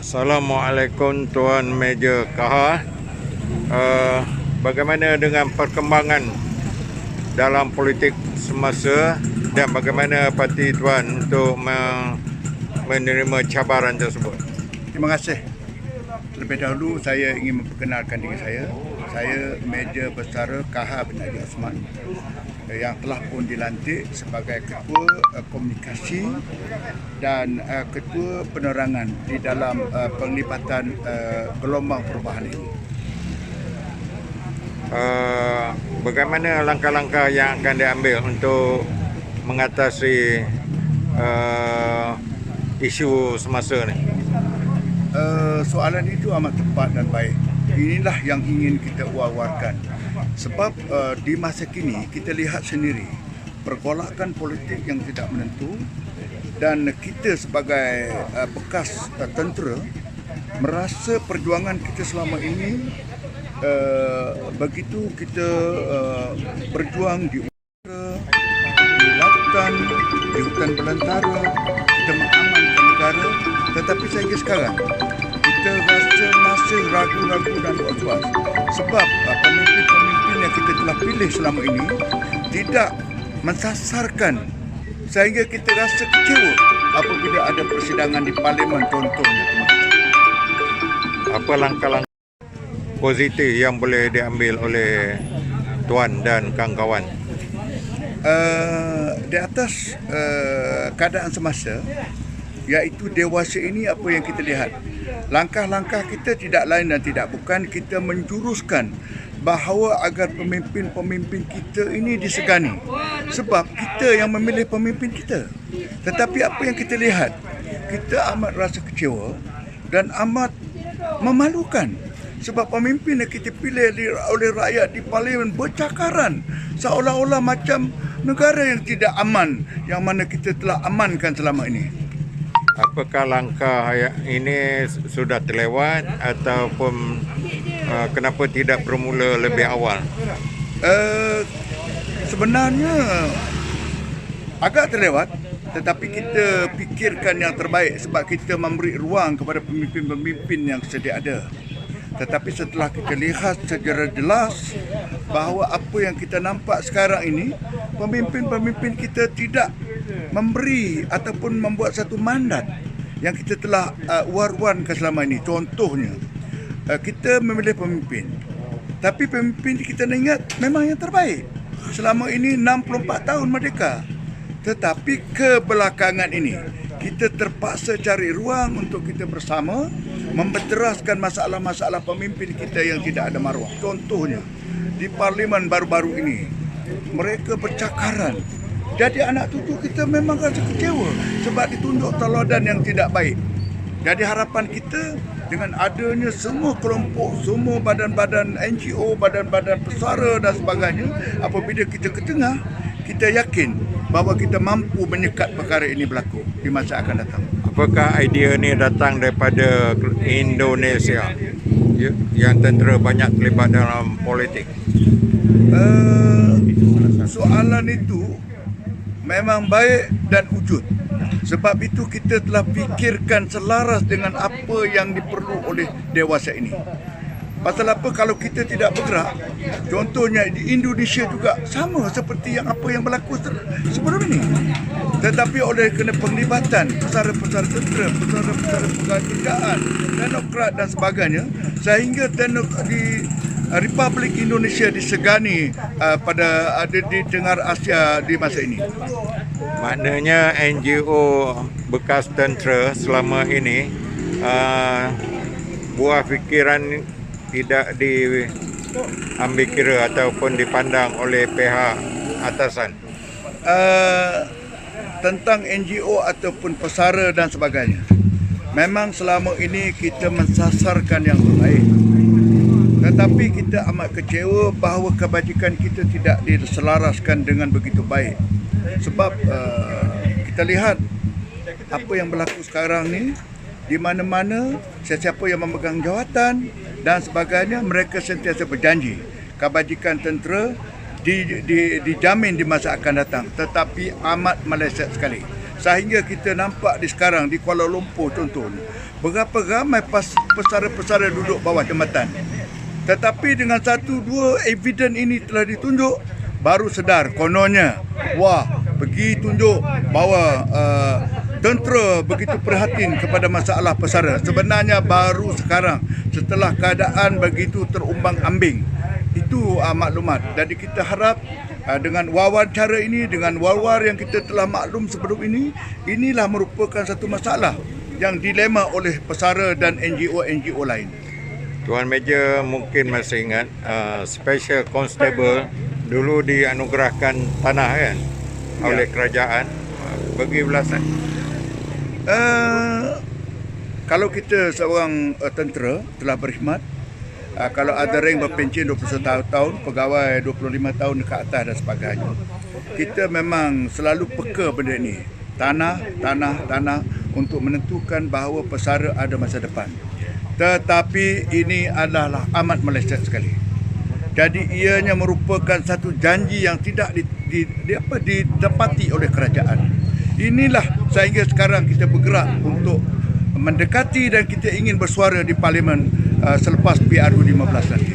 Assalamualaikum Tuan Meja KH. Bagaimana dengan perkembangan dalam politik semasa dan bagaimana parti Tuan untuk menerima cabaran tersebut? Terima kasih. Lebih dahulu saya ingin memperkenalkan diri saya. Saya Meja Besara KH bin Haji Osman yang telah pun dilantik sebagai Ketua Komunikasi dan Ketua Penerangan di dalam penglibatan gelombang perubahan ini. Bagaimana langkah-langkah yang akan diambil untuk mengatasi isu semasa ni? Soalan itu amat tepat dan baik. Inilah yang ingin kita war-warkan. Sebab di masa kini kita lihat sendiri pergolakan politik yang tidak menentu dan kita sebagai bekas tentera merasa perjuangan kita selama ini begitu kita berjuang di udara, di lautan, di hutan belantara, kita mengamankan negara, tetapi sehingga sekarang kita rasa masih ragu-ragu dan was-was sebab pemimpin-pemimpin yang kita telah pilih selama ini tidak mensasarkan sehingga kita rasa kecewa apabila ada persidangan di Parlimen contohnya. Apa langkah-langkah positif yang boleh diambil oleh Tuan dan kawan-kawan? Di atas keadaan semasa, iaitu dewasa ini, apa yang kita lihat, langkah-langkah kita tidak lain dan tidak bukan kita menjuruskan bahawa agar pemimpin-pemimpin kita ini disegani sebab kita yang memilih pemimpin kita. Tetapi apa yang kita lihat, kita amat rasa kecewa dan amat memalukan sebab pemimpin yang kita pilih oleh rakyat di Parlimen bercakaran seolah-olah macam negara yang tidak aman yang mana kita telah amankan selama ini. Apakah langkah ini sudah terlewat ataupun kenapa tidak bermula lebih awal? Sebenarnya agak terlewat, tetapi kita fikirkan yang terbaik sebab kita memberi ruang kepada pemimpin-pemimpin yang sedia ada. Tetapi setelah kita lihat secara jelas bahawa apa yang kita nampak sekarang ini, pemimpin-pemimpin kita tidak memberi ataupun membuat satu mandat yang kita telah war-warkan selama ini. Contohnya, kita memilih pemimpin, tapi pemimpin kita ingat memang yang terbaik. Selama ini 64 tahun merdeka. Tetapi kebelakangan ini, kita terpaksa cari ruang untuk kita bersama membenteraskan masalah-masalah pemimpin kita yang tidak ada maruah. Contohnya, di Parlimen baru-baru ini, mereka bercakaran. Jadi anak cucu kita memang rasa kecewa sebab ditunjuk teladan yang tidak baik. Jadi harapan kita dengan adanya semua kelompok, semua badan-badan NGO, badan-badan pesara dan sebagainya, apabila kita ke tengah, kita yakin bahawa kita mampu menyekat perkara ini berlaku di masa akan datang. Apakah idea ini datang daripada Indonesia yang tentera banyak terlibat dalam politik? Soalan itu memang baik dan wujud. Sebab itu kita telah fikirkan selaras dengan apa yang diperlu oleh dewasa ini. Pasal apa kalau kita tidak bergerak, contohnya di Indonesia juga sama seperti apa yang berlaku sebelum ini. Tetapi oleh kerana penglibatan pesara-pesara tentera, pesara-pesara pegawai kerajaan, teknokrat dan sebagainya, sehingga di Republik Indonesia disegani di Tenggara Asia di masa ini. Maknanya NGO bekas tentera selama ini buah fikiran tidak diambil kira ataupun dipandang oleh pihak atasan. Tentang NGO ataupun pesara dan sebagainya, memang selama ini kita mensasarkan yang terbaik. Tetapi kita amat kecewa bahawa kebajikan kita tidak diselaraskan dengan begitu baik. Sebab kita lihat apa yang berlaku sekarang ni, di mana-mana sesiapa yang memegang jawatan dan sebagainya, mereka sentiasa berjanji kebajikan tentera dijamin di masa akan datang, tetapi amat meleset sekali. sehingga kita nampak di sekarang di Kuala Lumpur contohnya, berapa ramai pesara-pesara duduk bawah jambatan. Tetapi dengan satu dua evidence ini telah ditunjuk, baru sedar kononnya, wah, pergi tunjuk bahawa tentera begitu perhatian kepada masalah pesara. Sebenarnya baru sekarang, setelah keadaan begitu terumbang-ambing. Itu maklumat. Jadi kita harap dengan wawancara ini, dengan war-war yang kita telah maklum sebelum ini, inilah merupakan satu masalah yang dilema oleh pesara dan NGO-NGO lain. Tuan Meja mungkin masih ingat Special Constable dulu dianugerahkan tanah kan oleh kerajaan bagi belasan. Kalau kita seorang tentera telah berkhidmat, kalau ada rank berpencen 21 tahun, pegawai 25 tahun ke atas dan sebagainya, kita memang selalu peka benda ini. Tanah untuk menentukan bahawa pesara ada masa depan. Tetapi ini adalah amat meleset sekali. Jadi ianya merupakan satu janji yang tidak didapati oleh kerajaan. Inilah sehingga sekarang kita bergerak untuk mendekati dan kita ingin bersuara di Parlimen selepas PRU 15 nanti.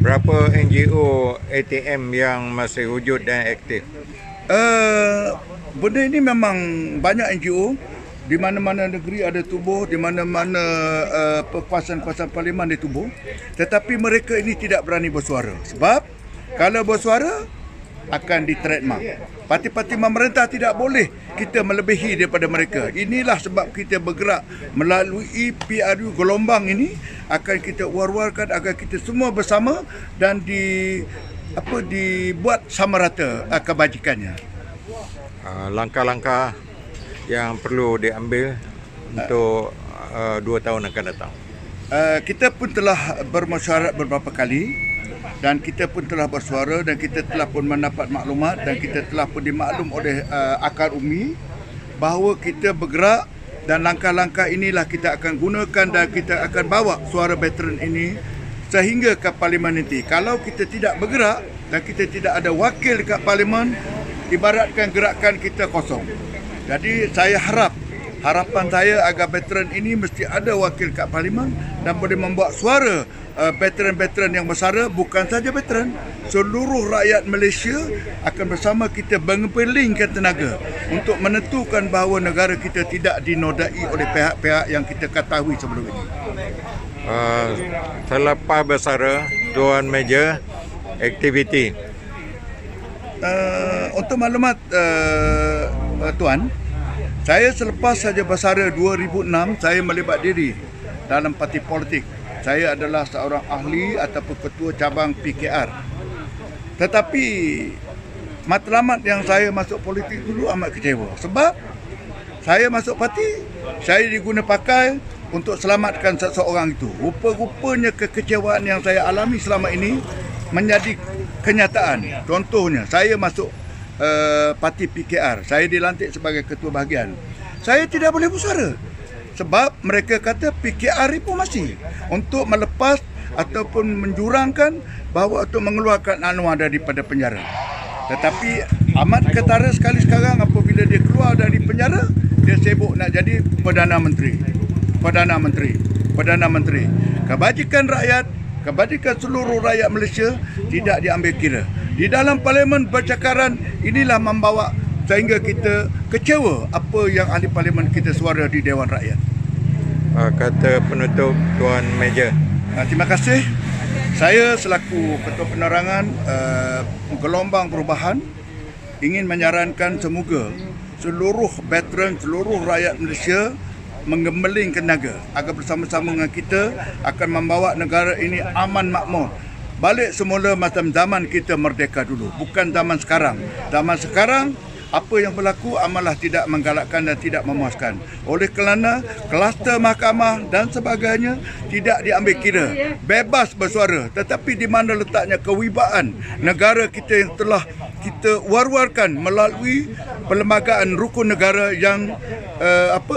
Berapa NGO ATM yang masih wujud dan aktif? Benda ini memang banyak NGO. Di mana-mana negeri ada tubuh, di mana-mana kekuasaan-kekuasaan parlimen ada tubuh. Tetapi mereka ini tidak berani bersuara. Sebab kalau bersuara akan di-trademark. Parti-parti pemerintah tidak boleh kita melebihi daripada mereka. Inilah sebab kita bergerak melalui PRU gelombang ini, akan kita war-warkan agar kita semua bersama dan dibuat sama rata kebajikannya. Langkah-langkah yang perlu diambil untuk 2 tahun akan datang. Kita pun telah bermesyuarat beberapa kali dan kita pun telah bersuara dan kita telah pun mendapat maklumat dan kita telah pun dimaklum oleh akar UMI bahawa kita bergerak dan langkah-langkah inilah kita akan gunakan dan kita akan bawa suara veteran ini sehingga ke parlimen nanti. Kalau kita tidak bergerak dan kita tidak ada wakil dekat parlimen, ibaratkan gerakan kita kosong. Jadi saya harapan saya agar veteran ini mesti ada wakil kat parlimen dan boleh membawa suara veteran-veteran yang bersara, bukan saja veteran, seluruh rakyat Malaysia akan bersama kita mengepelingkan tenaga untuk menentukan bahawa negara kita tidak dinodai oleh pihak-pihak yang kita ketahui sebelum ini. Selepas bersara, Tuan Meja, aktiviti. Untuk maklumat Tuan, saya selepas saja bersara 2006, saya melibat diri dalam parti politik. Saya adalah seorang ahli ataupun ketua cabang PKR. Tetapi matlamat yang saya masuk politik dulu amat kecewa. Sebab saya masuk parti, saya diguna pakai untuk selamatkan seseorang itu. Rupa-rupanya kekecewaan yang saya alami selama ini menjadi kenyataan. Contohnya, saya masuk parti PKR. Saya dilantik sebagai ketua bahagian. Saya tidak boleh bersuara. Sebab mereka kata PKR reformasi untuk melepas ataupun menjurangkan bahawa untuk mengeluarkan Anwar daripada penjara. Tetapi amat ketara sekali sekarang apabila dia keluar dari penjara, dia sibuk nak jadi Perdana Menteri. Perdana Menteri. Kebajikan rakyat, kebajikan seluruh rakyat Malaysia tidak diambil kira. Di dalam parlimen bercakaran inilah membawa sehingga kita kecewa apa yang ahli parlimen kita suara di Dewan Rakyat. Kata penutup Tuan Meja. Terima kasih. Saya selaku Ketua Penerangan Gelombang Perubahan ingin menyarankan semoga seluruh veteran, seluruh rakyat Malaysia menggembleng tenaga agar bersama-sama dengan kita akan membawa negara ini aman makmur. Balik semula macam zaman kita merdeka dulu, bukan zaman sekarang. Zaman sekarang apa yang berlaku amalah tidak menggalakkan dan tidak memuaskan. Oleh kerana kluster mahkamah dan sebagainya tidak diambil kira. Bebas bersuara, tetapi di mana letaknya kewibaan negara kita yang telah kita war-warkan melalui perlembagaan rukun negara yang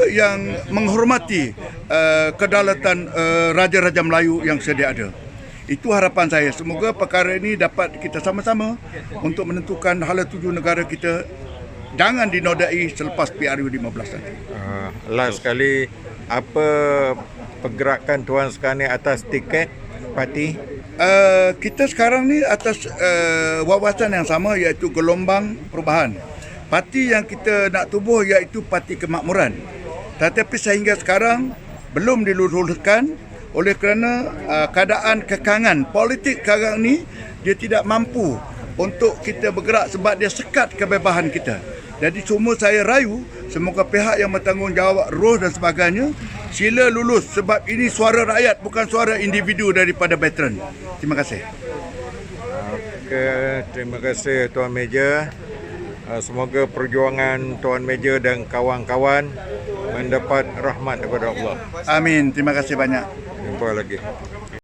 yang menghormati kedaulatan Raja-Raja Melayu yang sedia ada. Itu harapan saya. Semoga perkara ini dapat kita sama-sama untuk menentukan hala tuju negara kita jangan dinodai selepas PRU 15 nanti. Last sekali, apa pergerakan Tuan sekarang ni atas tiket parti? Kita sekarang ni atas wawasan yang sama, iaitu Gelombang Perubahan. Parti yang kita nak tubuh iaitu Parti Kemakmuran. Tetapi sehingga sekarang belum diluluskan oleh kerana keadaan kekangan politik sekarang ni dia tidak mampu untuk kita bergerak sebab dia sekat kebebasan kita. Jadi semua saya rayu semoga pihak yang bertanggungjawab roh dan sebagainya sila lulus sebab ini suara rakyat bukan suara individu daripada veteran. Terima kasih. Okey, terima kasih Tuan Meja. Semoga perjuangan Tuan Meja dan kawan-kawan mendapat rahmat daripada Allah. Amin. Terima kasih banyak. Jumpa lagi.